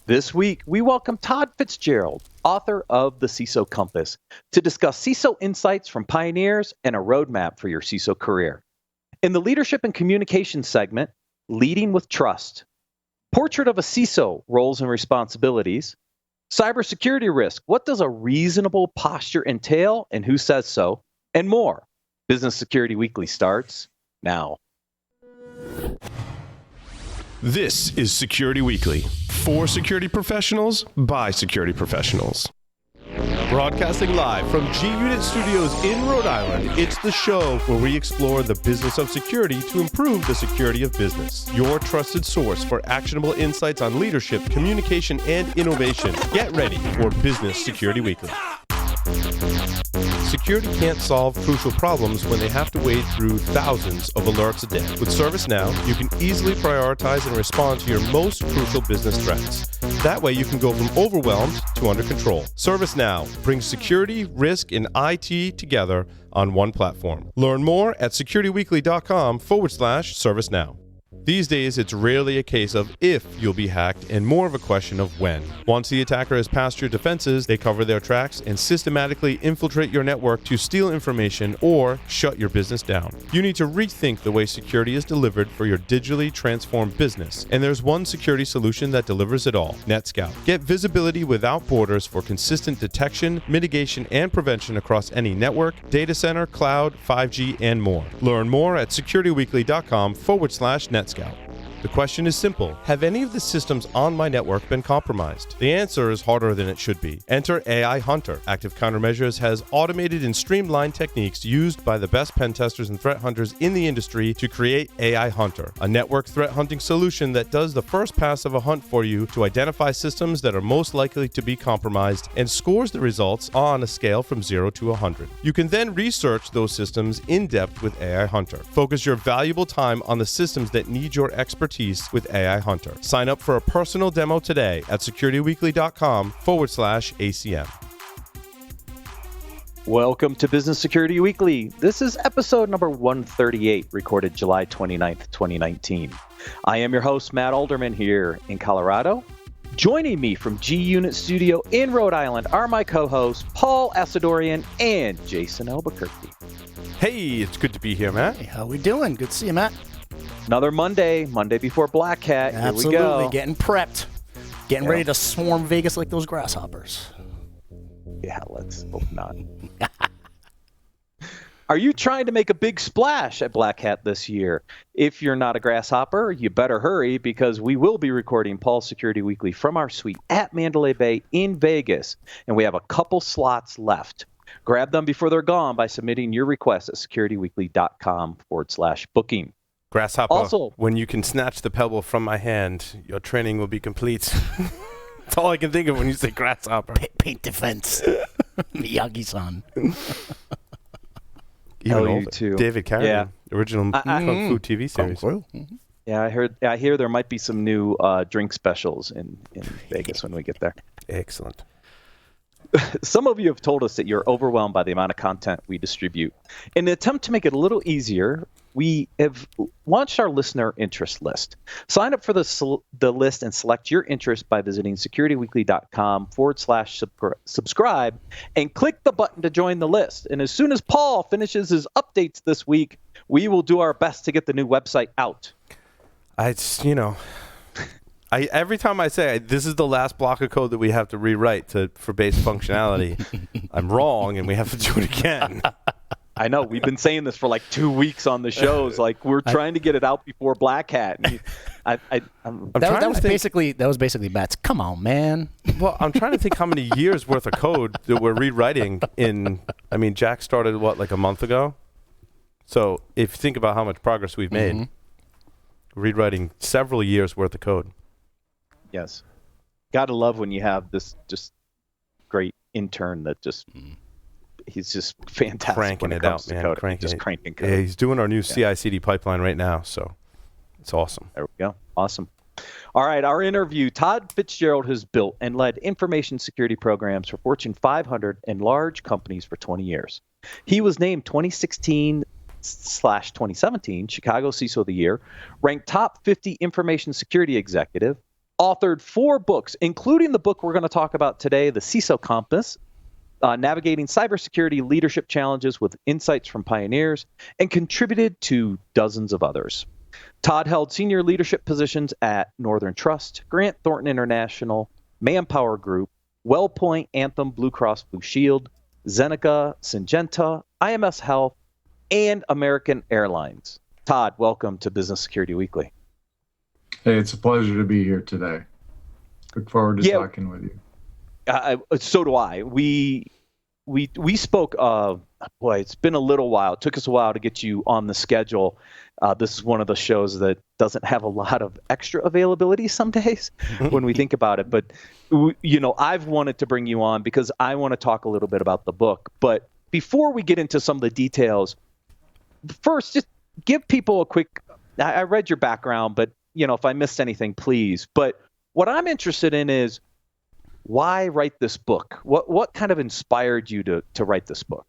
This week, we welcome Todd Fitzgerald, author of the CISO Compass, to discuss CISO insights from pioneers and a roadmap for your CISO career. In the Leadership and Communication segment, Leading with Trust, Portrait of a CISO, Roles and Responsibilities, Cybersecurity Risk, What does a reasonable posture entail and who says so, and more. Business Security Weekly starts now. This is Security Weekly, for security professionals, by security professionals. Broadcasting live from G-Unit Studios in Rhode Island, it's the show where we explore the business of security to improve the security of business. Your trusted source for actionable insights on leadership, communication, and innovation. Get ready for Business Security Weekly. Security can't solve crucial problems when they have to wade through thousands of alerts a day. With ServiceNow, you can easily prioritize and respond to your most crucial business threats. That way you can go from overwhelmed to under control. ServiceNow brings security, risk, and IT together on one platform. Learn more at securityweekly.com/ServiceNow. These days, it's rarely a case of if you'll be hacked and more of a question of when. Once the attacker has passed your defenses, they cover their tracks and systematically infiltrate your network to steal information or shut your business down. You need to rethink the way security is delivered for your digitally transformed business. And there's one security solution that delivers it all, NetScout. Get visibility without borders for consistent detection, mitigation, and prevention across any network, data center, cloud, 5G, and more. Learn more at securityweekly.com/NetScout. The question is simple. Have any of the systems on my network been compromised? The answer is harder than it should be. Enter AI Hunter. Active Countermeasures has automated and streamlined techniques used by the best pen testers and threat hunters in the industry to create AI Hunter, a network threat hunting solution that does the first pass of a hunt for you to identify systems that are most likely to be compromised and scores the results on a scale from 0 to 100. You can then research those systems in depth with AI Hunter. Focus your valuable time on the systems that need your expertise with AI Hunter. Sign up for a personal demo today at securityweekly.com/ACM. Welcome to Business Security Weekly. This is episode number 138, recorded July 29th, 2019. I am your host, Matt Alderman, here in Colorado. Joining me from G-Unit Studio in Rhode Island are my co-hosts, Paul Asadorian and Jason Albuquerque. Hey, it's good to be here, Matt. Hey, how we doing? Good to see you, Matt. Another Monday before Black Hat. Absolutely. Here we go. Getting prepped. Getting ready to swarm Vegas like those grasshoppers. Yeah, let's hope not. Are you trying to make a big splash at Black Hat this year? If you're not a grasshopper, you better hurry because we will be recording Paul's Security Weekly from our suite at Mandalay Bay in Vegas, and we have a couple slots left. Grab them before they're gone by submitting your request at securityweekly.com/booking. Grasshopper, also, when you can snatch the pebble from my hand, your training will be complete. That's all I can think of when you say grasshopper. Paint defense. Miyagi-san. Even you too. David Carradine, original Kung Fu TV series. Mm-hmm. Yeah, I hear there might be some new drink specials in Vegas when we get there. Excellent. Some of you have told us that you're overwhelmed by the amount of content we distribute. In an attempt to make it a little easier, we have launched our listener interest list. Sign up for the list and select your interest by visiting securityweekly.com/subscribe and click the button to join the list. And as soon as Paul finishes his updates this week, we will do our best to get the new website out. Every time I say this is the last block of code that we have to rewrite for base functionality, I'm wrong and we have to do it again. I know. We've been saying this for like 2 weeks on the shows. Like we're trying to get it out before Black Hat. That was basically Matt's. Come on, man. Well, I'm trying to think how many years worth of code that we're rewriting Jack started like a month ago. So if you think about how much progress we've made, rewriting several years worth of code. Yes. Gotta love when you have this just great intern that just he's just fantastic. Cranking it out, man. Cranking code. Yeah, he's doing our new CI/CD pipeline right now, so it's awesome. There we go. Awesome. All right, our interview. Todd Fitzgerald has built and led information security programs for Fortune 500 and large companies for 20 years. He was named 2016/2017 Chicago CISO of the Year, ranked top 50 information security executive, authored 4 books, including the book we're going to talk about today, the CISO Compass, Navigating Cybersecurity Leadership Challenges with Insights from Pioneers, and contributed to dozens of others. Todd held senior leadership positions at Northern Trust, Grant Thornton International, Manpower Group, WellPoint, Anthem, Blue Cross Blue Shield, Zeneca, Syngenta, IMS Health, and American Airlines. Todd, welcome to Business Security Weekly. Hey, it's a pleasure to be here today. Look forward to talking with you. So do I. We spoke. Boy, it's been a little while. It took us a while to get you on the schedule. This is one of the shows that doesn't have a lot of extra availability some days when we think about it. But I've wanted to bring you on because I want to talk a little bit about the book. But before we get into some of the details, first, just give people a quick. I read your background, but if I missed anything, please. But what I'm interested in is, why write this book? What kind of inspired you to write this book?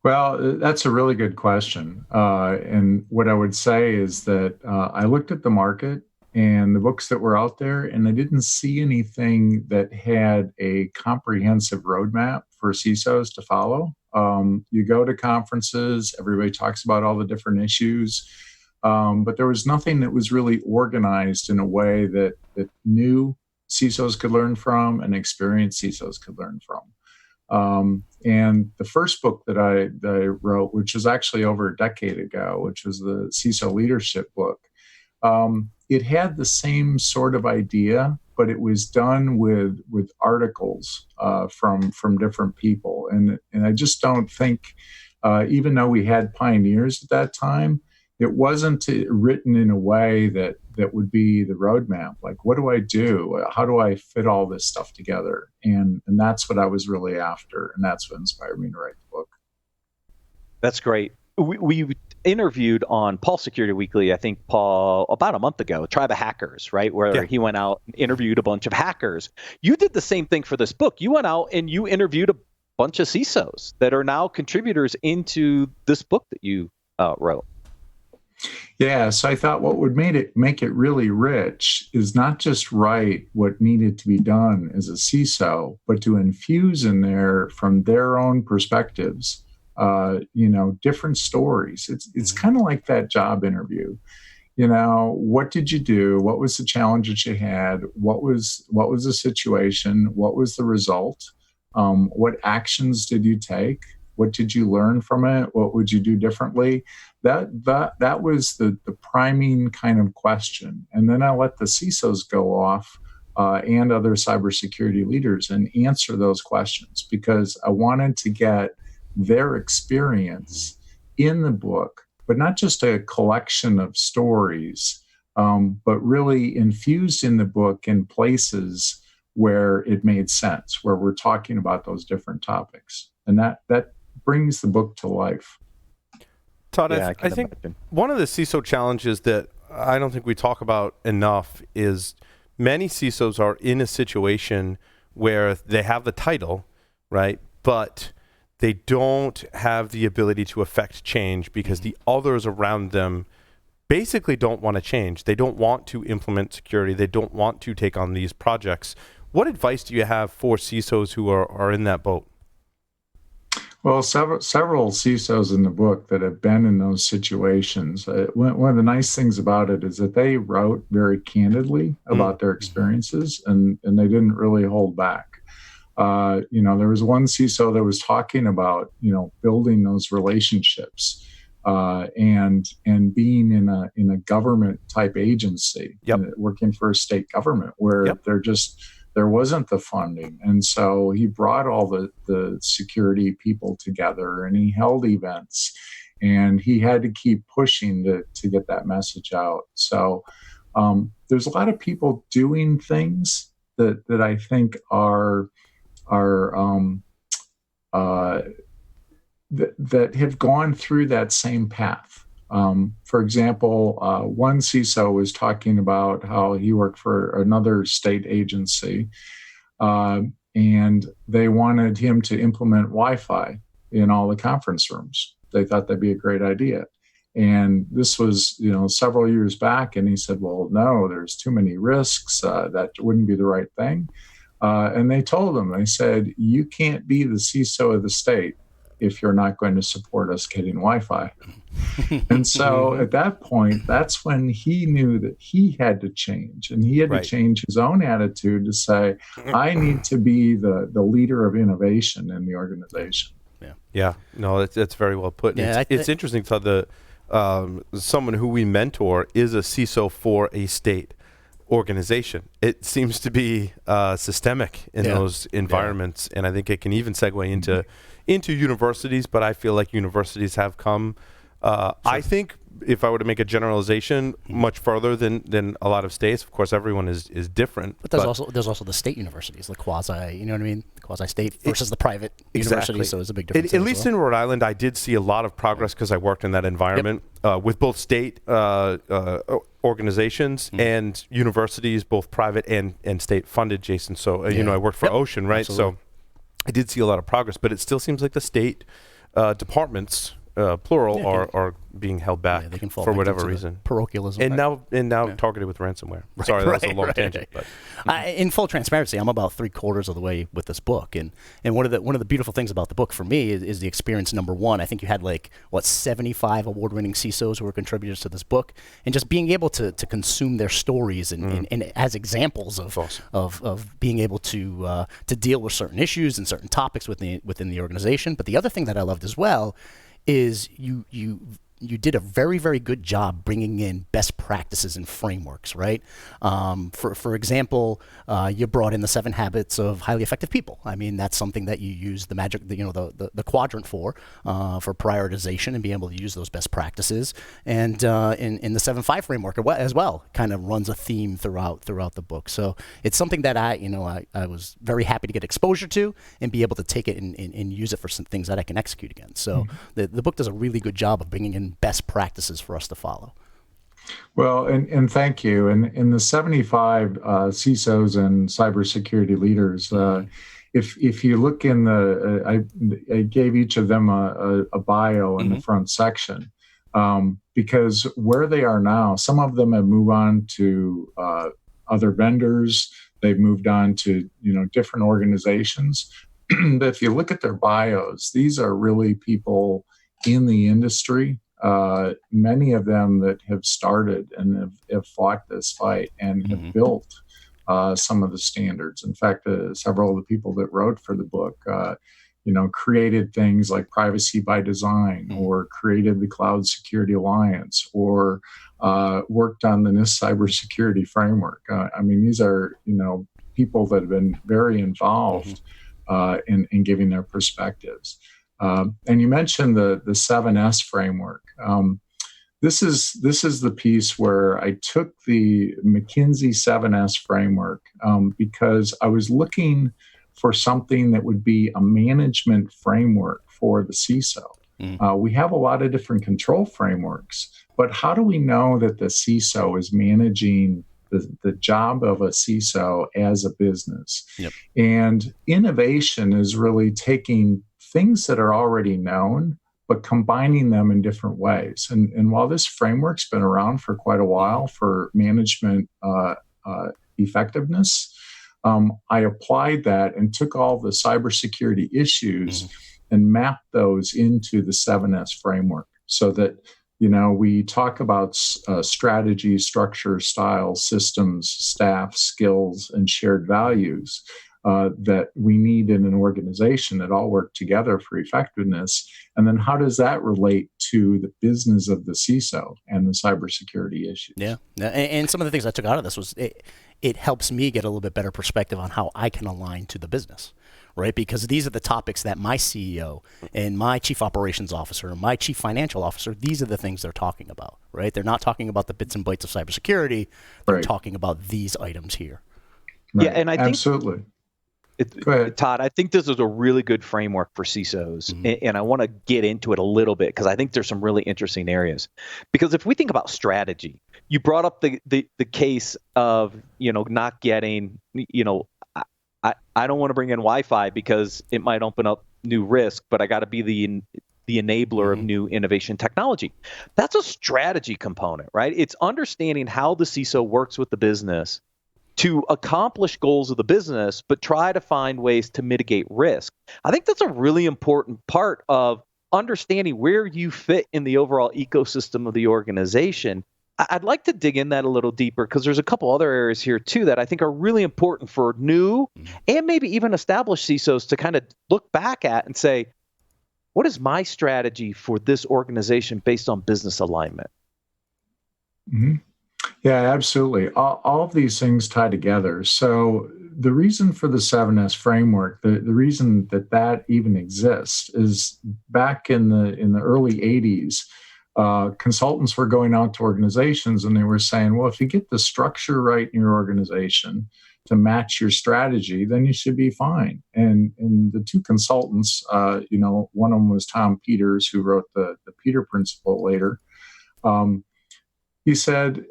Well, that's a really good question. And what I would say is that I looked at the market and the books that were out there, and I didn't see anything that had a comprehensive roadmap for CISOs to follow. You go to conferences, everybody talks about all the different issues, but there was nothing that was really organized in a way that new CISOs could learn from and experienced CISOs could learn from. And the first book that I wrote, which was actually over a decade ago, which was the CISO Leadership book, it had the same sort of idea, but it was done with articles from different people. And I just don't think, even though we had pioneers at that time, it wasn't written in a way that would be the roadmap. Like, what do I do? How do I fit all this stuff together? And that's what I was really after, and that's what inspired me to write the book. That's great. We interviewed on Paul Security Weekly, I think, Paul, about a month ago, Tribe of Hackers, right? Where he went out and interviewed a bunch of hackers. You did the same thing for this book. You went out and you interviewed a bunch of CISOs that are now contributors into this book that you wrote. Yeah, so I thought what would make it really rich is not just write what needed to be done as a CISO, but to infuse in there from their own perspectives, different stories. It's kind of like that job interview. What did you do? What was the challenge that you had? What was the situation? What was the result? What actions did you take? What did you learn from it? What would you do differently? That was the priming kind of question. And then I let the CISOs go off and other cybersecurity leaders and answer those questions, because I wanted to get their experience in the book, but not just a collection of stories, but really infused in the book in places where it made sense, where we're talking about those different topics. And that brings the book to life. Todd, I think one of the CISO challenges that I don't think we talk about enough is many CISOs are in a situation where they have the title, right? But they don't have the ability to affect change because the others around them basically don't want to change. They don't want to implement security. They don't want to take on these projects. What advice do you have for CISOs who are in that boat? Well, several CISOs in the book that have been in those situations. One of the nice things about it is that they wrote very candidly about their experiences, and they didn't really hold back. There was one CISO that was talking about, building those relationships and being in a government type agency, working for a state government where there wasn't the funding. And so he brought all the security people together and he held events and he had to keep pushing to get that message out. So there's a lot of people doing things that I think are that have gone through that same path. For example, one CISO was talking about how he worked for another state agency, and they wanted him to implement Wi-Fi in all the conference rooms. They thought that'd be a great idea. And this was, several years back. And he said, well, no, there's too many risks. That wouldn't be the right thing. And they told him, they said, you can't be the CISO of the state if you're not going to support us getting Wi-Fi. And so at that point, that's when he knew that he had to change, and he had to change his own attitude to say, I need to be the leader of innovation in the organization. Yeah. No, that's very well put. Yeah, it's interesting. So someone who we mentor is a CISO for a state organization. It seems to be systemic in those environments, and I think it can even segue into universities. But I feel like universities have come, I think, if I were to make a generalization, much further than a lot of states. Of course, everyone is different. But there's also the state universities, the quasi, you know what I mean, the quasi-state versus the private universities. So it's a big difference. At least in Rhode Island, I did see a lot of progress because I worked in that environment with both state organizations and universities, both private and state funded, Jason. So I worked for Ocean, right? Absolutely. So I did see a lot of progress, but it still seems like the state departments, plural, are being held back they can fall for back whatever into reason. Parochialism. And now targeted with ransomware. Sorry, that was a long tangent. But. In full transparency, I'm about 3/4 of the way with this book, and one of the beautiful things about the book for me is the experience. Number one, I think you had 75 award-winning CISOs who were contributors to this book, and just being able to consume their stories and as examples of being able to deal with certain issues and certain topics within the organization. But the other thing that I loved as well is you did a very, very good job bringing in best practices and frameworks, right? For example, you brought in the 7 habits of highly effective people. I mean, that's something that you use the quadrant for prioritization and being able to use those best practices. And in the 7-5 framework as well, kind of runs a theme throughout the book. So it's something that I was very happy to get exposure to and be able to take it and use it for some things that I can execute against. So the book does a really good job of bringing in best practices for us to follow. Well, and thank you. And in the 75 CISOs and cybersecurity leaders, if you look in I gave each of them a bio in the front section, because where they are now, some of them have moved on to other vendors. They've moved on to different organizations. But if you look at their bios, these are really people in the industry. Many of them that have started and have fought this fight and have built some of the standards. In fact, several of the people that wrote for the book, created things like Privacy by Design, or created the Cloud Security Alliance, or worked on the NIST cybersecurity framework. These are people that have been very involved in giving their perspectives. And you mentioned the 7S framework. This is the piece where I took the McKinsey 7S framework because I was looking for something that would be a management framework for the CISO. We have a lot of different control frameworks, but how do we know that the CISO is managing the job of a CISO as a business? And innovation is really taking things that are already known, but combining them in different ways. And while this framework's been around for quite a while for management effectiveness, I applied that and took all the cybersecurity issues and mapped those into the 7S framework, so that we talk about strategy, structure, style, systems, staff, skills, and shared values that we need in an organization that all work together for effectiveness. And then how does that relate to the business of the CISO and the cybersecurity issues? Yeah. And some of the things I took out of this was it helps me get a little bit better perspective on how I can align to the business, right? Because these are the topics that my CEO and my chief operations officer and my chief financial officer, these are the things they're talking about, right? They're not talking about the bits and bytes of cybersecurity. They're talking about these items here. Right. Yeah, and I think absolutely. Go ahead. Todd, I think this is a really good framework for CISOs, and I want to get into it a little bit because I think there's some really interesting areas. Because if we think about strategy, you brought up the case of not getting I don't want to bring in Wi-Fi because it might open up new risk, but I got to be the the enabler of new innovation technology. That's a strategy component, right? It's understanding how the CISO works with the business to accomplish goals of the business, but try to find ways to mitigate risk. I think that's a really important part of understanding where you fit in the overall ecosystem of the organization. I'd like to dig in that a little deeper because there's a couple other areas here too that I think are really important for new and maybe even established CISOs to kind of look back at and say, what is my strategy for this organization based on business alignment? Mm-hmm. Yeah, absolutely. All of these things tie together. So the reason for the 7S framework, the reason that even exists is back in the early 80s, consultants were going out to organizations and they were saying, well, if you get the structure right in your organization to match your strategy, then you should be fine. And the two consultants, one of them was Tom Peters, who wrote the Peter Principle later. He said,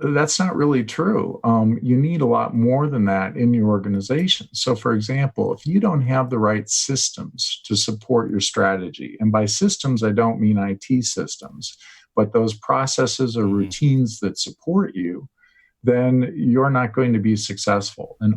that's not really true. You need a lot more than that in your organization. So, for example, if you don't have the right systems to support your strategy, and by systems, I don't mean IT systems, but those processes or routines that support you, then you're not going to be successful. And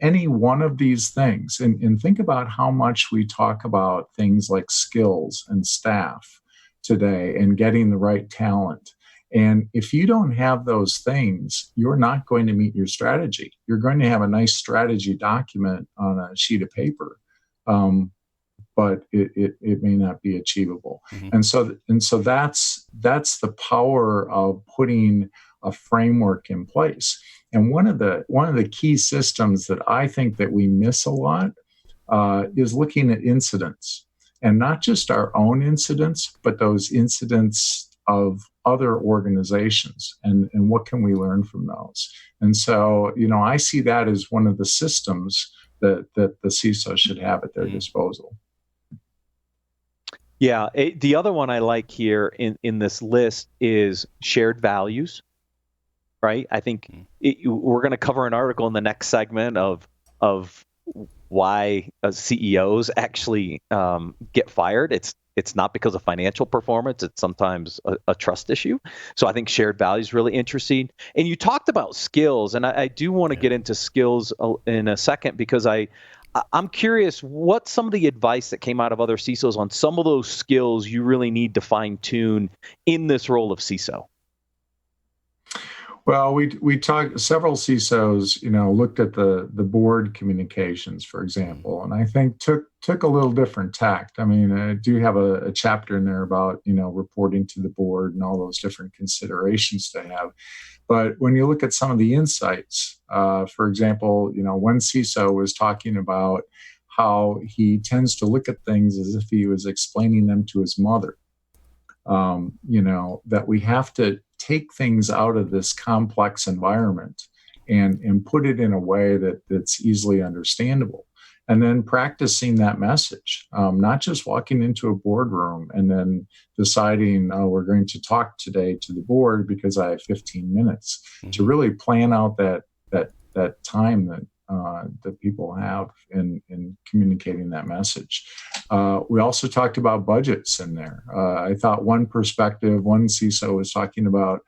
any one of these things, and think about how much we talk about things like skills and staff today and getting the right talent. And if you don't have those things, you're not going to meet your strategy. You're going to have a nice strategy document on a sheet of paper, but it may not be achievable. And so that's the power of putting a framework in place. And one of the key systems that I think that we miss a lot is looking at incidents, and not just our own incidents, but those incidents of other organizations, and what can we learn from those? And so, I see that as one of the systems that the CISO should have at their disposal. Yeah, the other one I like here in this list is shared values, right? I think we're going to cover an article in the next segment of why CEOs actually get fired. It's not because of financial performance. It's sometimes a trust issue. So I think shared value is really interesting. And you talked about skills, and I do want to get into skills in a second because I'm curious what some of the advice that came out of other CISOs on some of those skills you really need to fine tune in this role of CISO. Well, we talked, several CISOs, looked at the board communications, for example, and I think took a little different tact. I mean, I do have a chapter in there about, reporting to the board and all those different considerations to have. But when you look at some of the insights, for example, one CISO was talking about how he tends to look at things as if he was explaining them to his mother. That we have to take things out of this complex environment and put it in a way that's easily understandable. And then practicing that message, not just walking into a boardroom and then deciding, we're going to talk today to the board because I have 15 minutes, to really plan out that time that people have in communicating that message. We also talked about budgets in there. I thought one CISO was talking about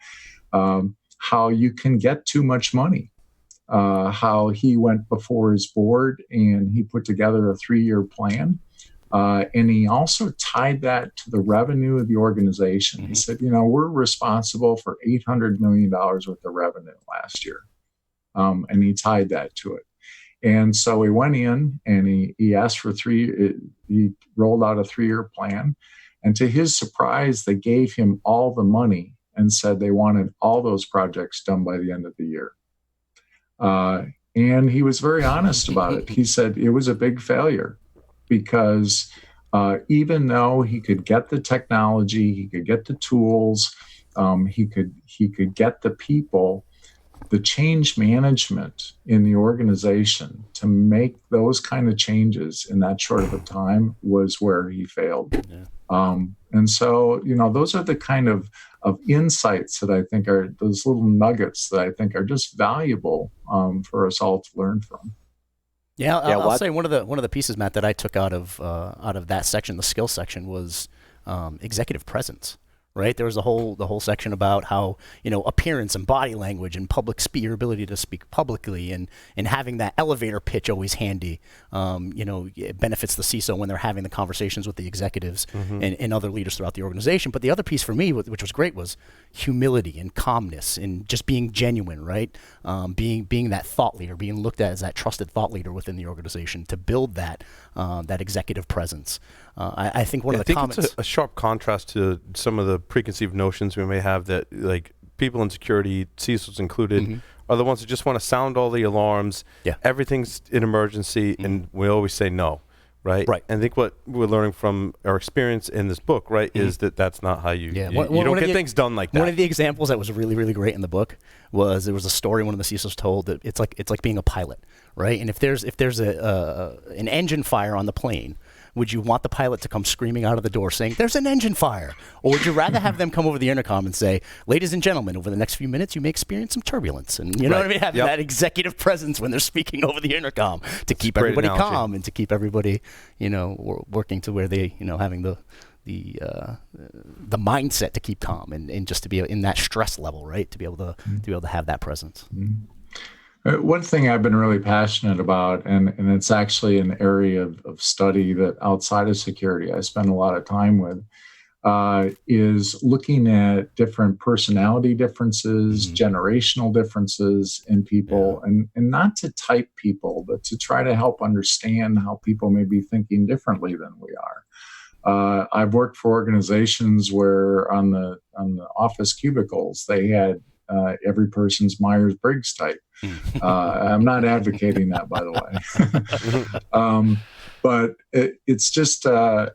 how you can get too much money, how he went before his board and he put together a 3-year plan. And he also tied that to the revenue of the organization. He said, we're responsible for $800 million worth of revenue last year. And he tied that to it. And so he went in and he asked for he rolled out a 3-year plan. And to his surprise, they gave him all the money and said they wanted all those projects done by the end of the year. And he was very honest about it. He said it was a big failure because even though he could get the technology, he could get the tools, he could get the people, the change management in the organization to make those kind of changes in that short of a time was where he failed. And so, those are the kind of insights that I think are those little nuggets that I think are just valuable for us all to learn from. I'll say one of the pieces, Matt, that I took out of that section, the skill section, was executive presence. Right, there was the whole section about how, appearance and body language and your ability to speak publicly and having that elevator pitch always handy. It benefits the CISO when they're having the conversations with the executives and other leaders throughout the organization. But the other piece for me, which was great, was humility and calmness and just being genuine. Right, being that thought leader, being looked at as that trusted thought leader within the organization to build that executive presence. I think one of the comments. It's a sharp contrast to some of the preconceived notions we may have that, like, people in security, CISOs included, are the ones that just want to sound all the alarms. Yeah. Everything's an emergency, and we always say no, right? Right. And I think what we're learning from our experience in this book, right, is that that's not how you don't get things done like that. One of the examples that was really, really great in the book was there was a story one of the CISOs told that it's like being a pilot, right? And if there's an engine fire on the plane, would you want the pilot to come screaming out of the door saying, "There's an engine fire"? Or would you rather have them come over the intercom and say, "Ladies and gentlemen, over the next few minutes, you may experience some turbulence"? And you know what I mean? Having that executive presence when they're speaking over the intercom to keep everybody calm and to keep everybody, working to where they, having the mindset to keep calm and just to be in that stress level, right? To be able to have that presence. One thing I've been really passionate about, and it's actually an area of study that outside of security I spend a lot of time with, is looking at different personality differences, generational differences in people, and not to type people, but to try to help understand how people may be thinking differently than we are. I've worked for organizations where on the office cubicles, they had every person's Myers-Briggs type. I'm not advocating that, by the way. But it's just a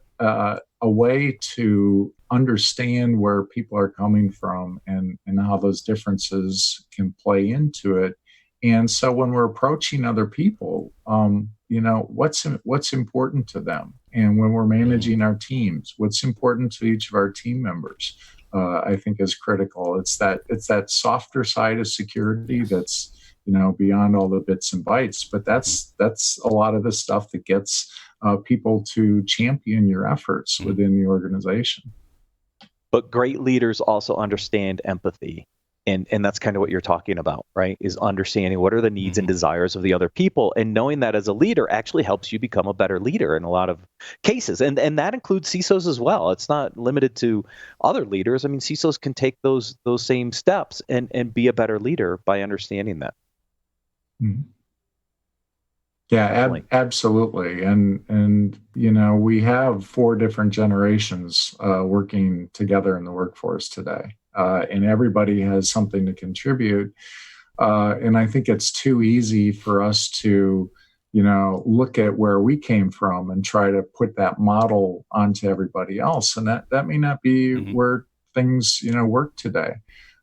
way to understand where people are coming from and how those differences can play into it. And so when we're approaching other people, what's important to them? And when we're managing our teams, what's important to each of our team members? I think is critical. It's that softer side of security that's beyond all the bits and bytes. But that's a lot of the stuff that gets people to champion your efforts within the organization. But great leaders also understand empathy. And that's kind of what you're talking about, right? Is understanding what are the needs and desires of the other people, and knowing that as a leader actually helps you become a better leader in a lot of cases. And that includes CISOs as well. It's not limited to other leaders. I mean, CISOs can take those same steps and be a better leader by understanding that. Yeah, absolutely. And we have 4 different generations working together in the workforce today. And everybody has something to contribute. And I think it's too easy for us to, look at where we came from and try to put that model onto everybody else. And that may not be where things, work today.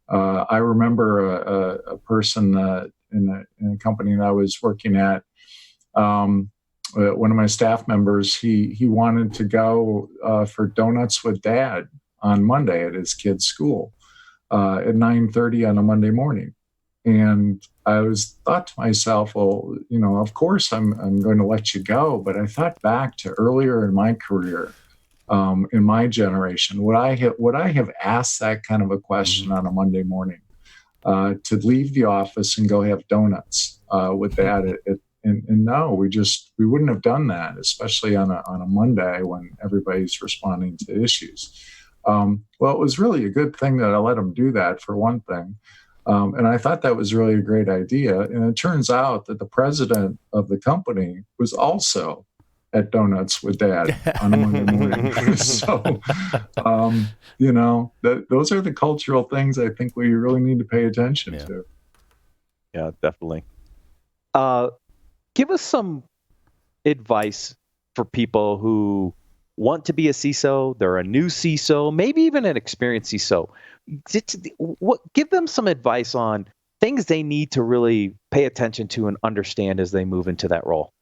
I remember a person in a company that I was working at, one of my staff members, he wanted to go for donuts with dad on Monday at his kid's school. At 9:30 on a Monday morning. And I thought to myself, well, of course I'm going to let you go. But I thought back to earlier in my career, in my generation, would I have asked that kind of a question on a Monday morning, to leave the office and go have donuts with dad? And no, we wouldn't have done that, especially on a Monday when everybody's responding to issues. Well, it was really a good thing that I let him do that, for one thing. And I thought that was really a great idea. And it turns out that the president of the company was also at donuts with dad on a Monday morning. So, those are the cultural things I think we really need to pay attention to. Yeah, definitely. Give us some advice for people who want to be a CISO, they're a new CISO, maybe even an experienced CISO. Give them some advice on things they need to really pay attention to and understand as they move into that role.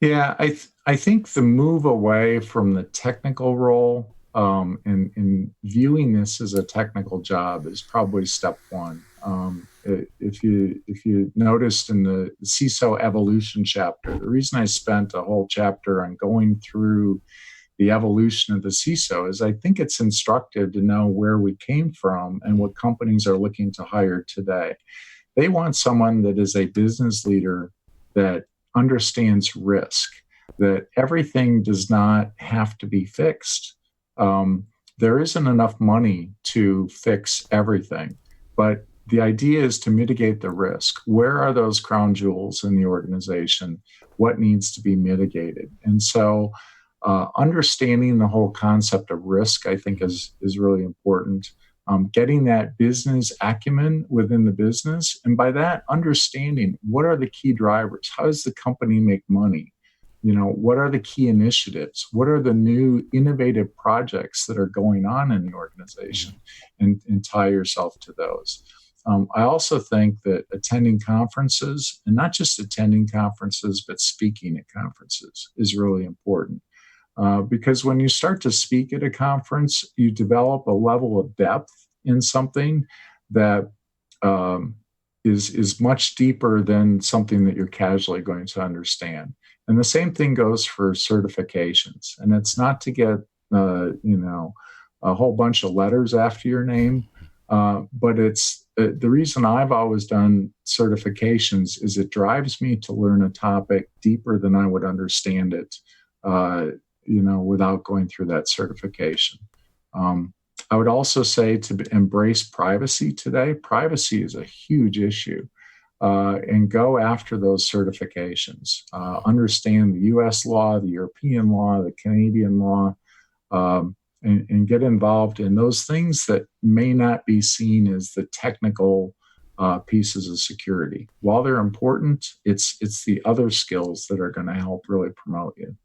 Yeah, I think the move away from the technical role and viewing this as a technical job is probably step one. If you noticed in the CISO evolution chapter, the reason I spent a whole chapter on going through the evolution of the CISO is I think it's instructive to know where we came from and what companies are looking to hire today. They want someone that is a business leader that understands risk, that everything does not have to be fixed. There isn't enough money to fix everything, but the idea is to mitigate the risk. Where are those crown jewels in the organization? What needs to be mitigated? And so understanding the whole concept of risk, I think, is really important. Getting that business acumen within the business. And by that, understanding what are the key drivers? How does the company make money? What are the key initiatives? What are the new innovative projects that are going on in the organization? And tie yourself to those. I also think that attending conferences, and not just attending conferences, but speaking at conferences is really important. Because when you start to speak at a conference, you develop a level of depth in something that is much deeper than something that you're casually going to understand. And the same thing goes for certifications. And it's not to get a whole bunch of letters after your name, but it's the reason I've always done certifications is it drives me to learn a topic deeper than I would understand it, without going through that certification. I would also say to embrace privacy today. Privacy is a huge issue. And go after those certifications. Understand the U.S. law, the European law, the Canadian law, and get involved in those things that may not be seen as the technical pieces of security. While they're important, it's the other skills that are going to help really promote you.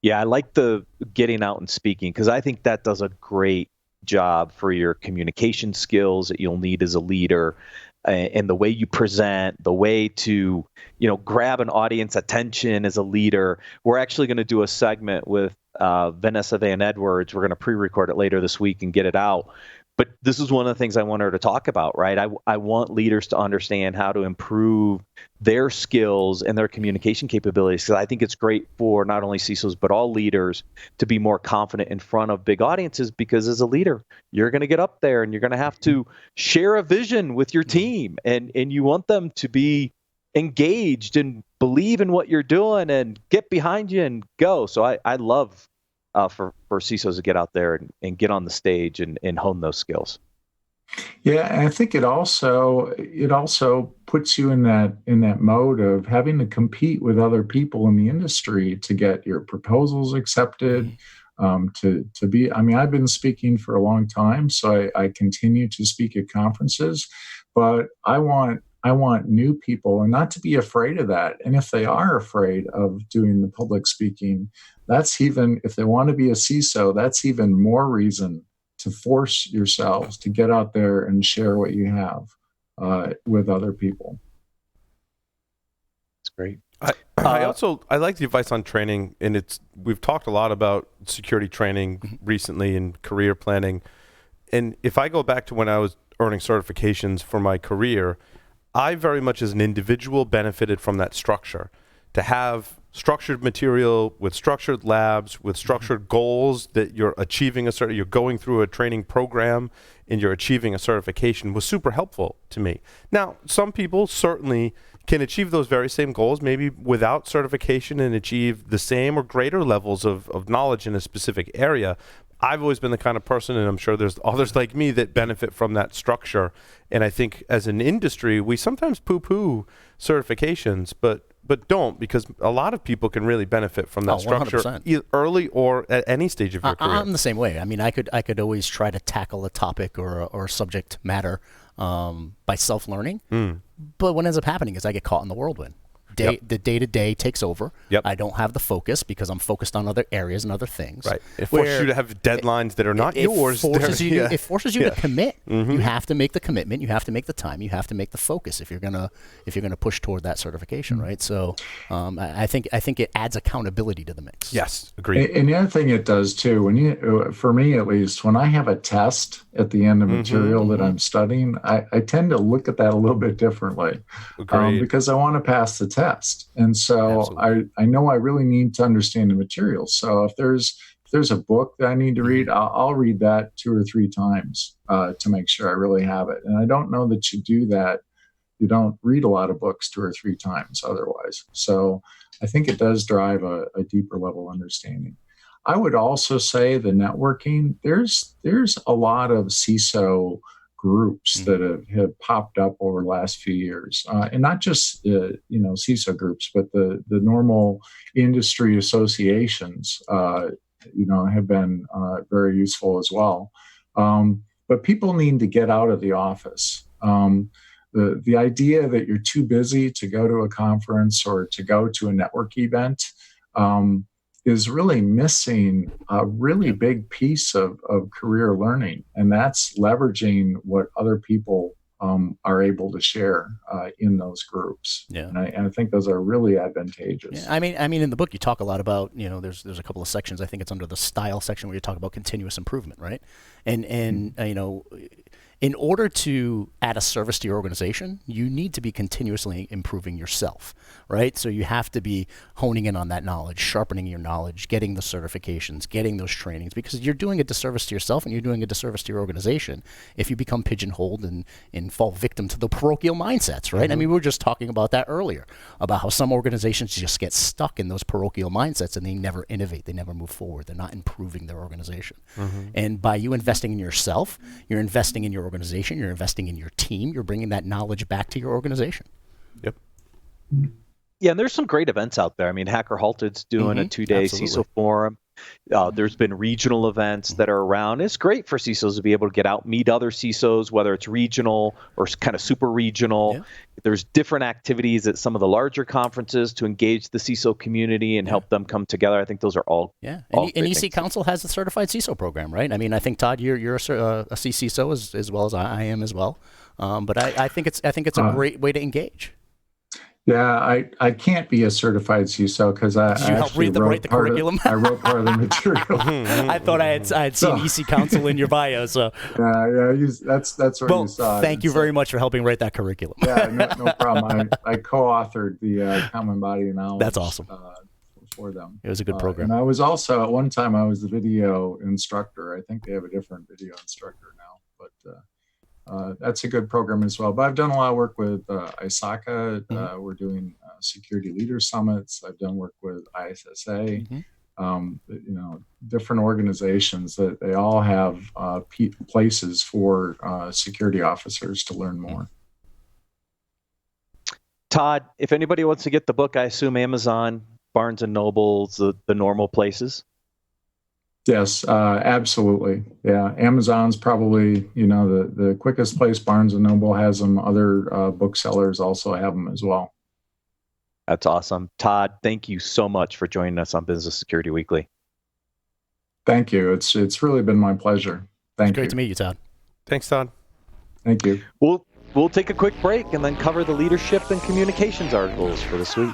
Yeah, I like the getting out and speaking because I think that does a great job for your communication skills that you'll need as a leader. And the way you present, the way to, grab an audience attention as a leader. We're actually going to do a segment with Vanessa Van Edwards. We're going to pre-record it later this week and get it out. But this is one of the things I want her to talk about, right? I want leaders to understand how to improve their skills and their communication capabilities, because I think it's great for not only CISOs, but all leaders to be more confident in front of big audiences, because as a leader, you're going to get up there and you're going to have to share a vision with your team, and you want them to be engaged and believe in what you're doing and get behind you and go. So I love for CISOs to get out there and get on the stage and hone those skills. Yeah, and I think it also puts you in that mode of having to compete with other people in the industry to get your proposals accepted. To be, I've been speaking for a long time, so I continue to speak at conferences, but I want new people, and not to be afraid of that. And if they are afraid of doing the public speaking, that's even, if they want to be a CISO, that's even more reason to force yourselves to get out there and share what you have with other people. That's great. I like the advice on training, and we've talked a lot about security training recently and career planning. And if I go back to when I was earning certifications for my career, I very much as an individual benefited from that structure, to have structured material with structured labs, with structured goals that you're achieving you're going through a training program and you're achieving a certification was super helpful to me. Now, some people certainly can achieve those very same goals, maybe without certification, and achieve the same or greater levels of knowledge in a specific area. I've always been the kind of person, and I'm sure there's others like me, that benefit from that structure. And I think as an industry, we sometimes poo-poo certifications, but don't, because a lot of people can really benefit from that structure 100%. Early or at any stage of your career. I'm the same way. I could always try to tackle a topic or a subject matter by self-learning. But what ends up happening is I get caught in the whirlwind. The day-to-day takes over. I don't have the focus because I'm focused on other areas and other things. Right. It forces you to have deadlines that are not yours. It forces you to commit. You have to make the commitment. You have to make the time. You have to make the focus if you're gonna push toward that certification, right? So I think it adds accountability to the mix. Yes, agreed. And the other thing it does too, for me at least, when I have a test at the end of material that I'm studying, I tend to look at that a little bit differently, because I want to pass the test. test. And so I know I really need to understand the material. So if there's a book that I need to read, I'll read that 2 or 3 times to make sure I really have it. And I don't know that you do that. You don't read a lot of books 2 or 3 times otherwise. So I think it does drive a deeper level understanding. I would also say the networking, there's a lot of CISO groups that have popped up over the last few years, and not just CISO groups, but the normal industry associations have been very useful as well. But people need to get out of the office. The idea that you're too busy to go to a conference or to go to a network event is really missing a really big piece of career learning, and that's leveraging what other people are able to share in those groups. Yeah. And I think those are really advantageous. Yeah, I mean, in the book you talk a lot about, there's a couple of sections. I think it's under the style section where you talk about continuous improvement, right? And in order to add a service to your organization, you need to be continuously improving yourself, right? So you have to be honing in on that knowledge, sharpening your knowledge, getting the certifications, getting those trainings, because you're doing a disservice to yourself and you're doing a disservice to your organization if you become pigeonholed and fall victim to the parochial mindsets, right? I mean, we were just talking about that earlier, about how some organizations just get stuck in those parochial mindsets and they never innovate, they never move forward, they're not improving their organization. And by you investing in yourself, you're investing in your organization, you're investing in your team, you're bringing that knowledge back to your organization. Yep. Yeah, and there's some great events out there. I mean, Hacker Halted's doing a 2-day CISO forum. There's been regional events that are around. It's great for CISOs to be able to get out, meet other CISOs, whether it's regional or kind of super regional. Yeah. There's different activities at some of the larger conferences to engage the CISO community and help them come together. I think those are all And all EC Council has a certified CISO program, right? I mean, I think, Todd, you're a CISO as well as I am as well. But I think it's a great way to engage. Yeah, I can't be a certified CISO because I actually wrote the curriculum. I wrote part of the material. I thought I had seen EC Council in your bio, so that's what you saw. Thank you very much for helping write that curriculum. Yeah, no problem. I co-authored the Common Body of Knowledge. That's awesome. For them. It was a good program. And I was also at one time I was the video instructor. I think they have a different video instructor now, but. That's a good program as well. But I've done a lot of work with ISACA. We're doing security leader summits. I've done work with ISSA. Different organizations that they all have places for security officers to learn more. Todd, if anybody wants to get the book, I assume Amazon, Barnes and Nobles, the normal places. Yes, absolutely. Yeah, Amazon's probably the quickest place. Barnes and Noble has them. Other booksellers also have them as well. That's awesome, Todd. Thank you so much for joining us on Business Security Weekly. Thank you. It's really been my pleasure. Thank you. Great to meet you, Todd. Thanks, Todd. Thank you. We'll take a quick break and then cover the leadership and communications articles for this week.